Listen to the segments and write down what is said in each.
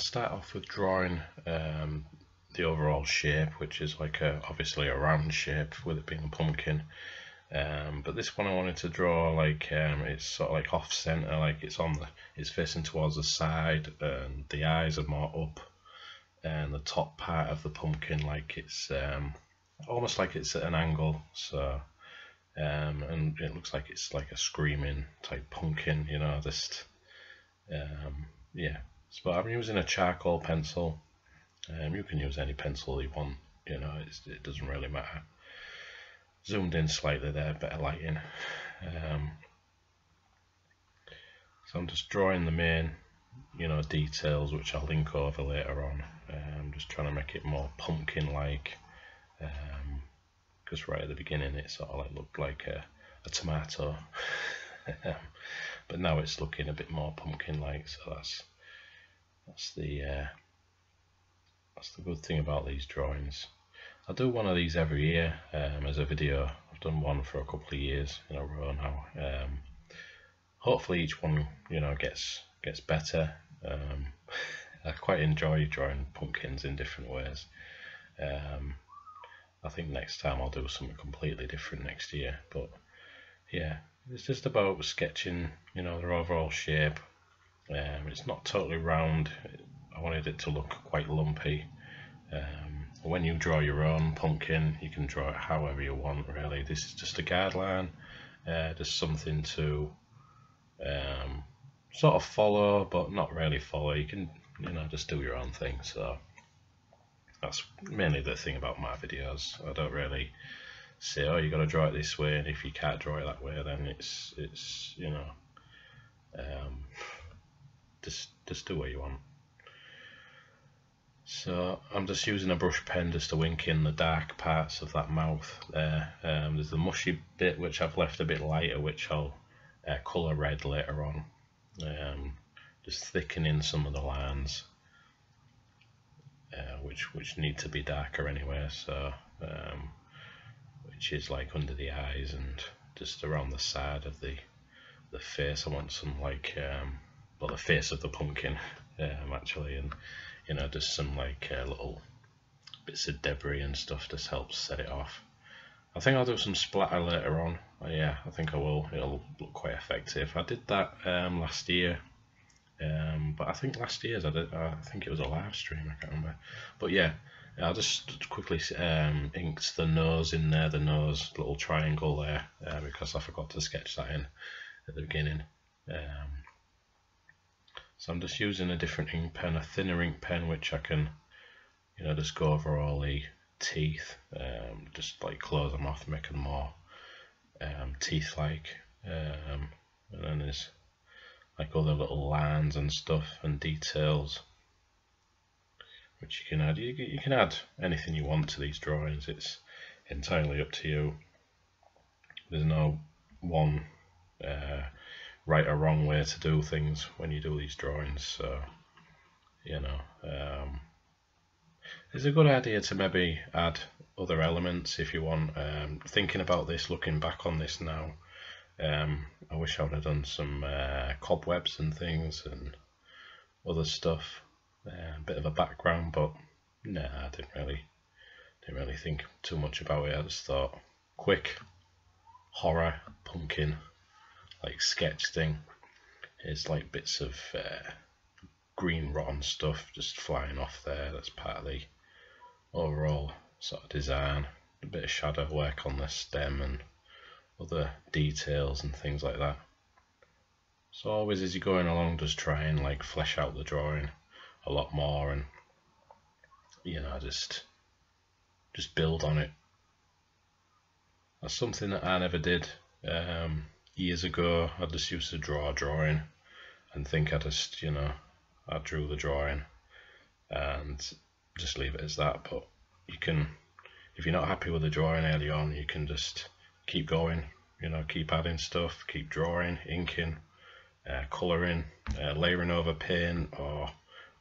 start off with drawing the overall shape, which is like obviously a round shape with it being a pumpkin. But this one I wanted to draw like it's sort of like off center, like it's facing towards the side, and the eyes are more up, and the top part of the pumpkin like it's almost like it's at an angle. So and it looks like it's like a screaming type pumpkin, you know, just yeah. So I'm using a charcoal pencil. You can use any pencil you want, you know, it doesn't really matter. Zoomed in slightly there, better lighting. So I'm just drawing the main, you know, details, which I'll link over later on. I'm just trying to make it more pumpkin-like, because right at the beginning it sort of like looked like a tomato, but now it's looking a bit more pumpkin-like. So that's the good thing about these drawings. I do one of these every year as a video. I've done one for a couple of years in a row now. Hopefully each one, you know, gets better. I quite enjoy drawing pumpkins in different ways. I think next time I'll do something completely different next year. But yeah, it's just about sketching, you know, their overall shape. It's not totally round. I wanted it to look quite lumpy. When you draw your own pumpkin, you can draw it however you want, really. This is just a guideline, just something to sort of follow, but not really follow. You can, you know, just do your own thing. So that's mainly the thing about my videos. I don't really say, oh, you got to draw it this way, and if you can't draw it that way, then it's you know, just do what you want. So I'm just using a brush pen just to wink in the dark parts of that mouth there. There's the mushy bit which I've left a bit lighter, which I'll colour red later on. Just thickening some of the lines, which need to be darker anyway. So which is like under the eyes and just around the side of the face. I want some like well, the face of the pumpkin actually, and you know, just some like little bits of debris and stuff just helps set it off. I think I'll do some splatter later on. Yeah, I think I will. It'll look quite effective. I did that last year, but I think last year's I think it was a live stream, I can't remember. But yeah, I'll just quickly inked the nose in there, the nose little triangle there, because I forgot to sketch that in at the beginning. So I'm just using a different ink pen, a thinner ink pen, which I can, you know, just go over all the teeth, just like close them off, make them more teeth-like. And then there's like other little lines and stuff and details, which you can add. You can add anything you want to these drawings. It's entirely up to you. There's no one right or wrong way to do things when you do these drawings. So you know, it's a good idea to maybe add other elements if you want. Thinking about this, looking back on this now, I wish I would have done some cobwebs and things and other stuff, a bit of a background, but nah, I didn't really think too much about it. I just thought quick horror pumpkin like sketch thing. It's like bits of green rotten stuff just flying off there. That's part of the overall sort of design. A bit of shadow work on the stem and other details and things like that. So always as you're going along, just try and like flesh out the drawing a lot more, and you know, just build on it. That's something that I never did years ago. I just used to draw a drawing and think I just, you know, I drew the drawing and just leave it as that. But you can, if you're not happy with the drawing early on, you can just keep going, you know, keep adding stuff, keep drawing, inking, colouring, layering over paint, or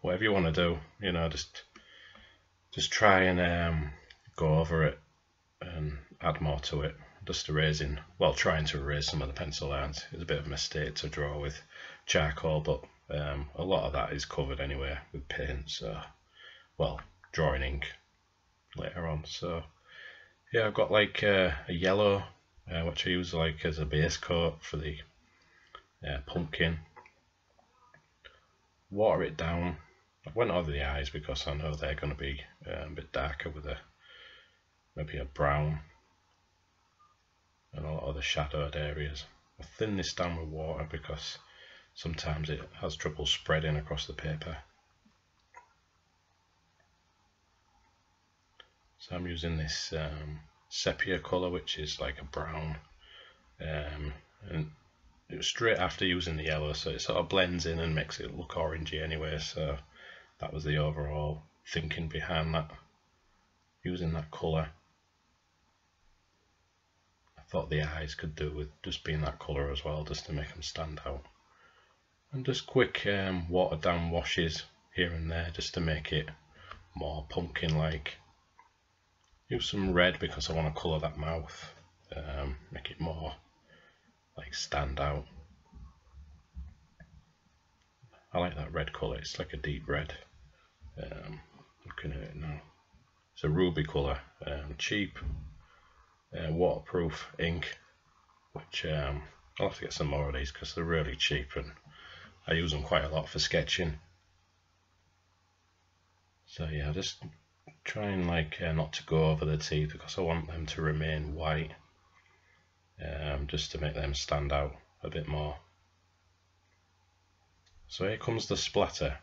whatever you want to do. You know, just try and go over it and add more to it. Just trying to erase some of the pencil lines. It's a bit of a mistake to draw with charcoal, but A lot of that is covered anyway with paint, so, well, drawing ink later on. So yeah, I've got like a yellow, which I use like as a base coat for the pumpkin. Water it down. I went over the eyes because I know they're going to be a bit darker with maybe a brown, and a lot of the shadowed areas. I thin this down with water because sometimes it has trouble spreading across the paper. So I'm using this sepia colour, which is like a brown, and it was straight after using the yellow, so it sort of blends in and makes it look orangey anyway. So that was the overall thinking behind that, using that colour. I thought the eyes could do with just being that colour as well, just to make them stand out. And just quick watered down washes here and there just to make it more pumpkin like. Use some red because I want to colour that mouth, make it more like stand out. I like that red colour, it's like a deep red. Looking at it now, it's a ruby colour, cheap waterproof ink, which I'll have to get some more of these because they're really cheap and I use them quite a lot for sketching. So yeah, just trying like not to go over the teeth because I want them to remain white, just to make them stand out a bit more. So here comes the splatter.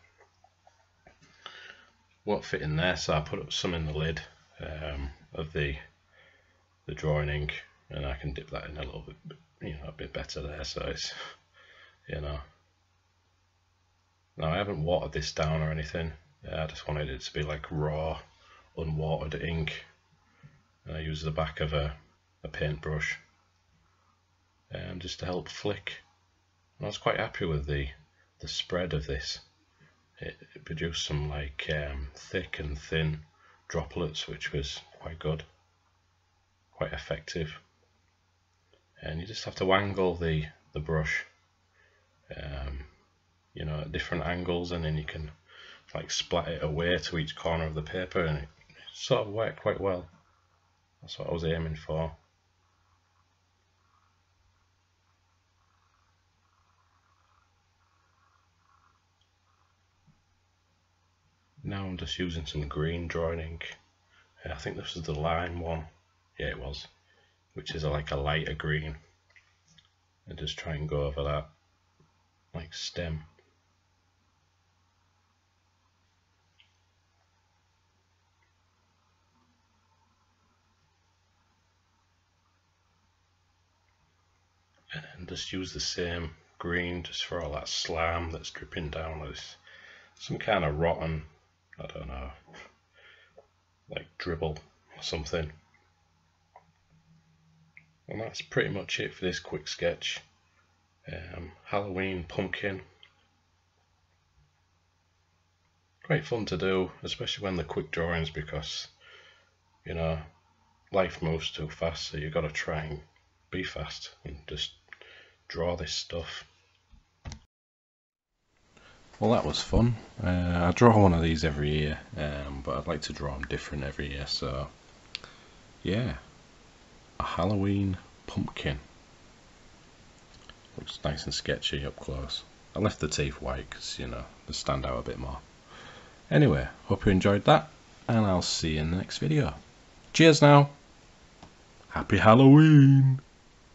Won't fit in there, so I put up some in the lid of the drawing ink, and I can dip that in a little bit, a bit better there. So it's, now I haven't watered this down or anything. I just wanted it to be like raw, unwatered ink, and I use the back of a paintbrush just to help flick. And I was quite happy with the spread of this. It produced some like thick and thin droplets, which was quite good, quite effective. And you just have to angle the brush, at different angles, and then you can like splat it away to each corner of the paper, and it sort of worked quite well. That's what I was aiming for. Now I'm just using some green drawing ink. I think this was the lime one. Yeah, it was. Which is like a lighter green. And just try and go over that like stem. And then just use the same green just for all that slime that's dripping down. There's some kind of rotten, I don't know, like dribble or something. And that's pretty much it for this quick sketch. Halloween pumpkin. Quite fun to do, especially when they're quick drawings, because life moves too fast, so you've got to try and be fast and just draw this stuff. Well, that was fun. I draw one of these every year, but I'd like to draw them different every year. So yeah, a Halloween pumpkin. Looks nice and sketchy up close. I left the teeth white because they stand out a bit more. Anyway, hope you enjoyed that, and I'll see you in the next video. Cheers now. Happy Halloween.